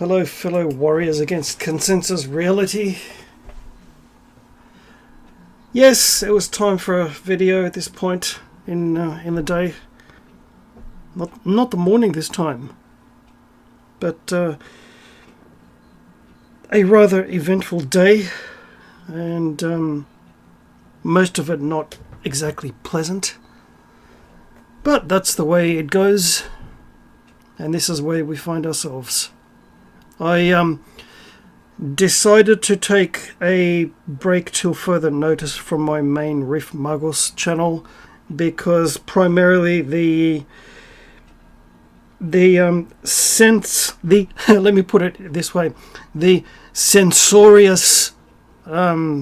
Hello, fellow warriors against consensus reality. Yes, it was time for a video at this point in the day. Not the morning this time, but a rather eventful day, and most of it not exactly pleasant. But that's the way it goes, and this is where we find ourselves. I decided to take a break till further notice from my main Riff Muggles channel, because primarily let me put it this way, the censorious demons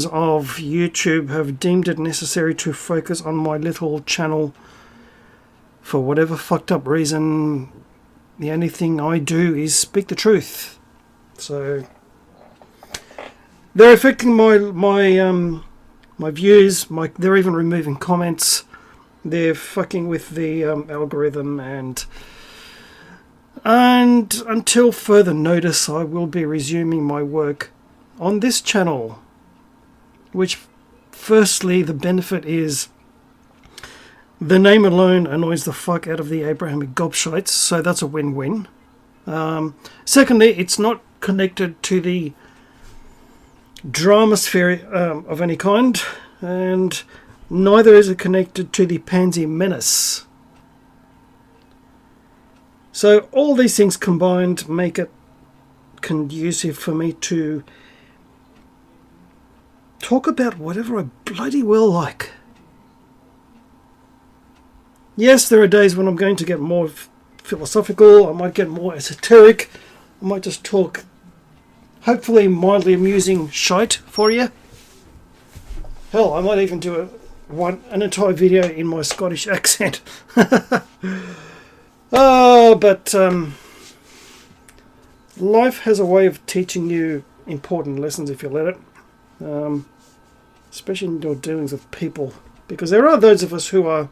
of YouTube have deemed it necessary to focus on my little channel for whatever fucked up reason. The only thing I do is speak the truth. So they're affecting my views. They're even removing comments. They're fucking with the algorithm, and until further notice, I will be resuming my work on this channel. Which, firstly, the benefit is the name alone annoys the fuck out of the Abrahamic gobshites, so that's a win-win. Secondly, it's not connected to the dramasphere of any kind, and neither is it connected to the pansy menace. So all these things combined make it conducive for me to talk about whatever I bloody well like. Yes, there are days when I'm going to get more philosophical, I might get more esoteric, I might just talk hopefully mildly amusing shite for you. Hell, I might even do an entire video in my Scottish accent. But life has a way of teaching you important lessons if you let it. Especially in your dealings with people. Because there are those of us who are,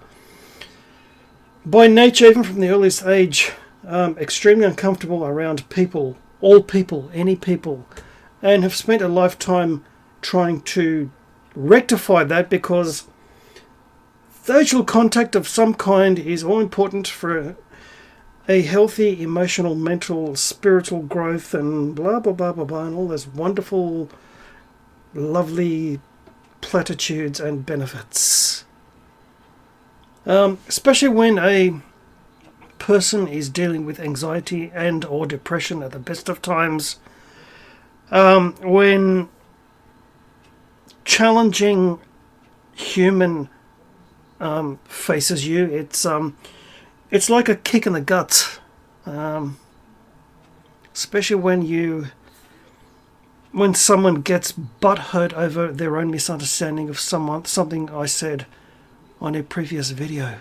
by nature, even from the earliest age, extremely uncomfortable around people, all people, any people, and have spent a lifetime trying to rectify that, because social contact of some kind is all important for a healthy emotional, mental, spiritual growth, and blah, blah, blah, blah, blah, and all those wonderful, lovely platitudes and benefits. Especially when a person is dealing with anxiety and or depression at the best of times, when challenging human faces you, it's like a kick in the guts, especially when someone gets butthurt over their own misunderstanding of something I said on a previous video.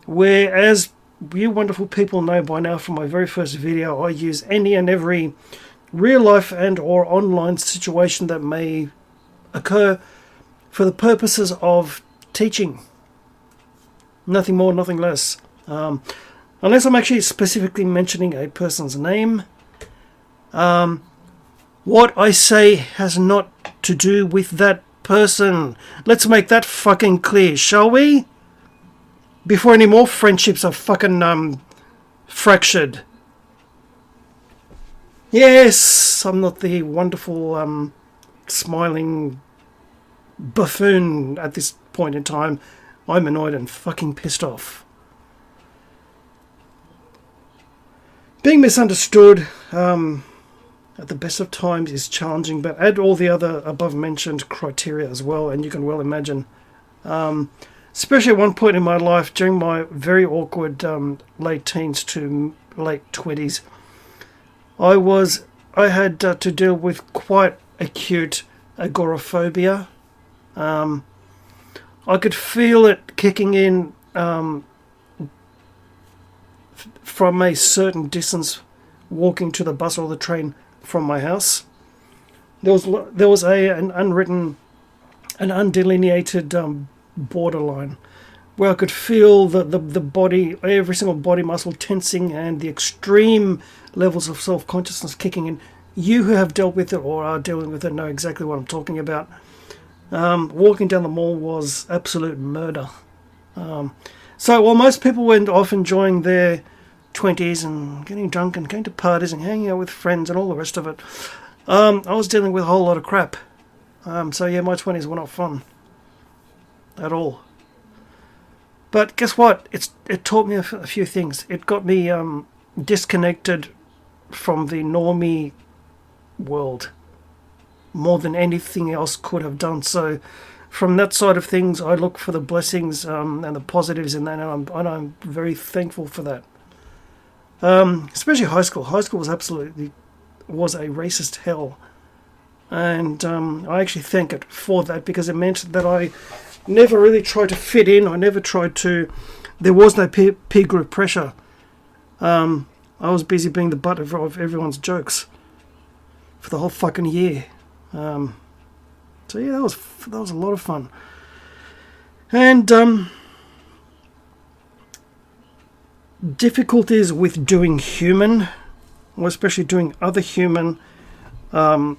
Whereas you wonderful people know by now from my very first video, I use any and every real life and or online situation that may occur for the purposes of teaching. Nothing more, nothing less. Unless I'm actually specifically mentioning a person's name. What I say has not to do with that person. Let's make that fucking clear, shall we? Before any more friendships are fucking fractured. Yes, I'm not the wonderful smiling buffoon at this point in time. I'm annoyed and fucking pissed off. Being misunderstood at the best of times is challenging, but add all the other above mentioned criteria as well, and you can well imagine, especially at one point in my life during my very awkward late teens to late 20s, I had to deal with quite acute agoraphobia. I could feel it kicking in from a certain distance walking to the bus or the train from my house. There was an undelineated borderline where I could feel the body, every single body muscle tensing, and the extreme levels of self-consciousness kicking in. You who have dealt with it or are dealing with it know exactly what I'm talking about. Walking down the mall was absolute murder. So while most people went off enjoying their 20s and getting drunk and going to parties and hanging out with friends and all the rest of it, I was dealing with a whole lot of crap. So yeah, my 20s were not fun at all. But guess what? It taught me a few things. It got me disconnected from the normie world more than anything else could have done. So from that side of things, I look for the blessings and the positives in that, and I'm very thankful for that. Especially high school. High school was a racist hell, and I actually thank it for that, because it meant that I never really tried to fit in. I never tried to. There was no peer group pressure. I was busy being the butt of everyone's jokes for the whole fucking year. So yeah, that was a lot of fun. And difficulties with doing human, or especially doing other human, has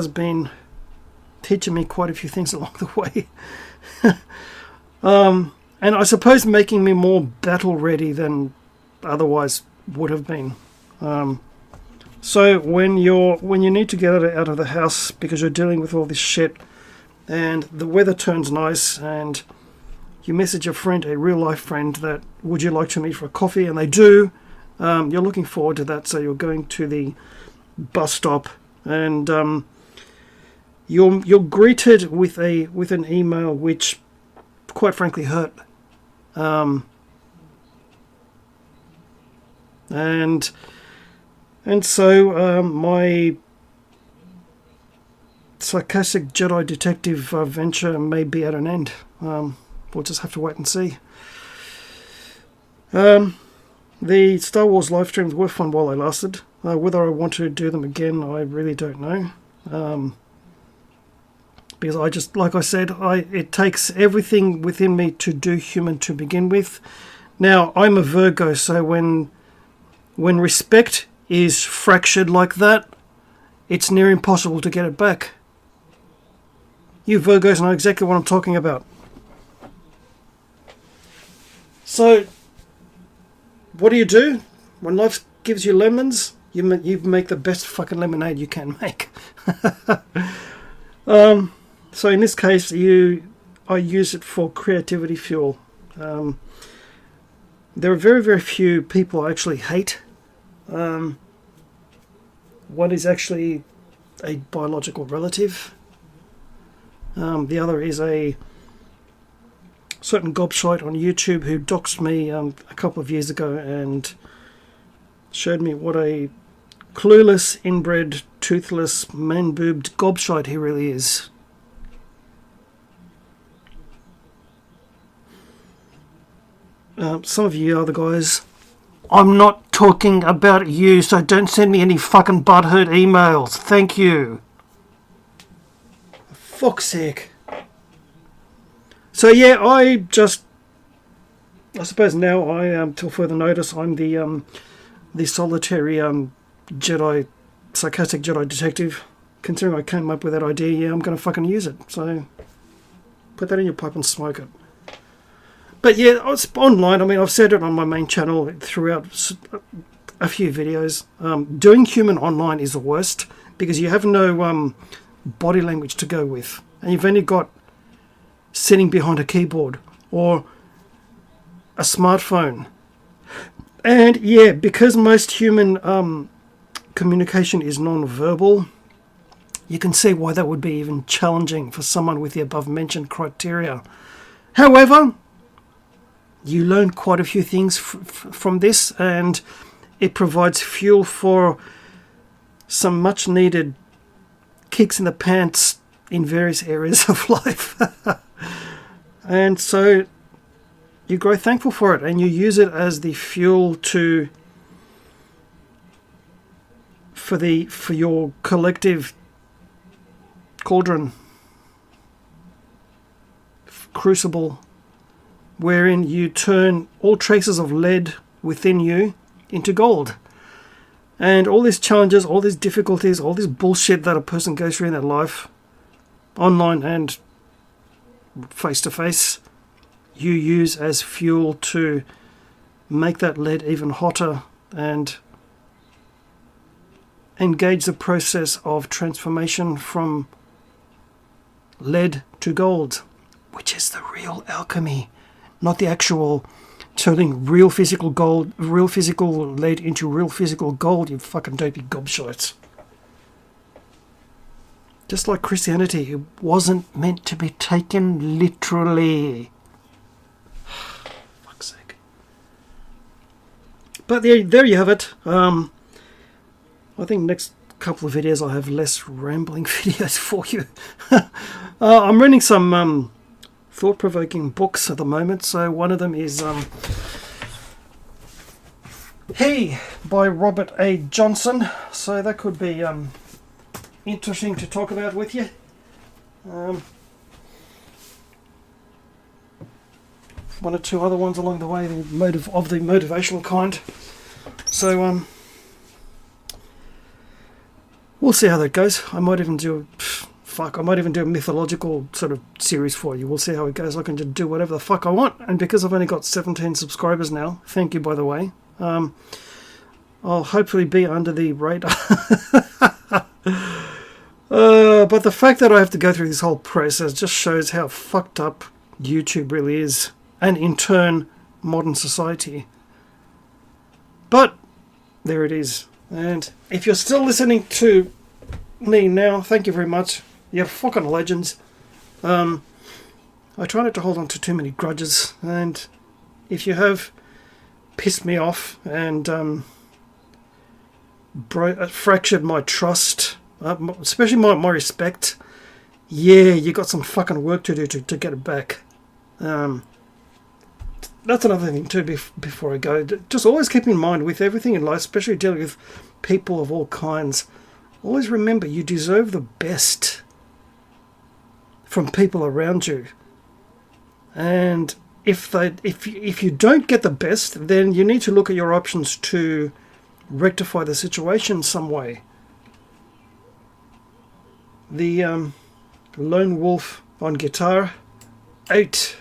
been teaching me quite a few things along the way. And I suppose making me more battle ready than otherwise would have been. So when you need to get out of the house because you're dealing with all this shit, and the weather turns nice, and you message a friend, a real life friend, that would you like to meet for a coffee, and they do, you're looking forward to that. So you're going to the bus stop, and you're greeted with an email which, quite frankly, hurt. And so my sarcastic Jedi detective venture may be at an end. We'll just have to wait and see. The Star Wars live streams were fun while they lasted. Whether I want to do them again, I really don't know. Because I just, like I said, it takes everything within me to do human to begin with. Now, I'm a Virgo, so when respect is fractured like that, it's near impossible to get it back. You Virgos know exactly what I'm talking about. So, what do? When life gives you lemons, you make the best fucking lemonade you can make. So in this case, I use it for creativity fuel. There are very, very few people I actually hate. One is actually a biological relative. The other is a certain gobshite on YouTube who doxed me a couple of years ago and showed me what a clueless, inbred, toothless, man-boobed gobshite he really is. Some of you other guys, I'm not talking about you, so don't send me any fucking butthurt emails. Thank you. For fuck's sake. So yeah, I suppose now I till further notice, I'm the solitary Jedi, sarcastic Jedi detective. Considering I came up with that idea, yeah, I'm going to fucking use it. So put that in your pipe and smoke it. But yeah, it's online. I mean, I've said it on my main channel throughout a few videos. Doing human online is the worst because you have no body language to go with. And you've only got sitting behind a keyboard or a smartphone. And yeah, because most human communication is non-verbal, you can see why that would be even challenging for someone with the above-mentioned criteria. However, you learn quite a few things from this, and it provides fuel for some much-needed kicks in the pants in various areas of life. And so you grow thankful for it, and you use it as the fuel for your collective cauldron, crucible, wherein you turn all traces of lead within you into gold. And all these challenges, all these difficulties, all this bullshit that a person goes through in their life, online and face to face, you use as fuel to make that lead even hotter and engage the process of transformation from lead to gold, which is the real alchemy, not the actual turning real physical lead into real physical gold, you fucking dopey gobshites. Just like Christianity, it wasn't meant to be taken literally. Fuck's sake. But there you have it. I think next couple of videos I'll have less rambling videos for you. I'm reading some thought-provoking books at the moment. So one of them is He by Robert A. Johnson. So that could be interesting to talk about with you. One or two other ones along the way, the motivational kind. So we'll see how that goes. I might even do a mythological sort of series for you. We'll see how it goes. I can just do whatever the fuck I want. And because I've only got 17 subscribers now, thank you, by the way. I'll hopefully be under the radar. But the fact that I have to go through this whole process just shows how fucked up YouTube really is. And in turn, modern society. But there it is. And if you're still listening to me now, thank you very much. You're fucking legends. I try not to hold on to too many grudges, and if you have pissed me off and fractured my trust, especially my respect, yeah, you got some fucking work to do to get it back. That's another thing too, before I go. Just always keep in mind with everything in life, especially dealing with people of all kinds, always remember you deserve the best from people around you. And if you don't get the best, then you need to look at your options to rectify the situation some way. The Lone Wolf on guitar, out.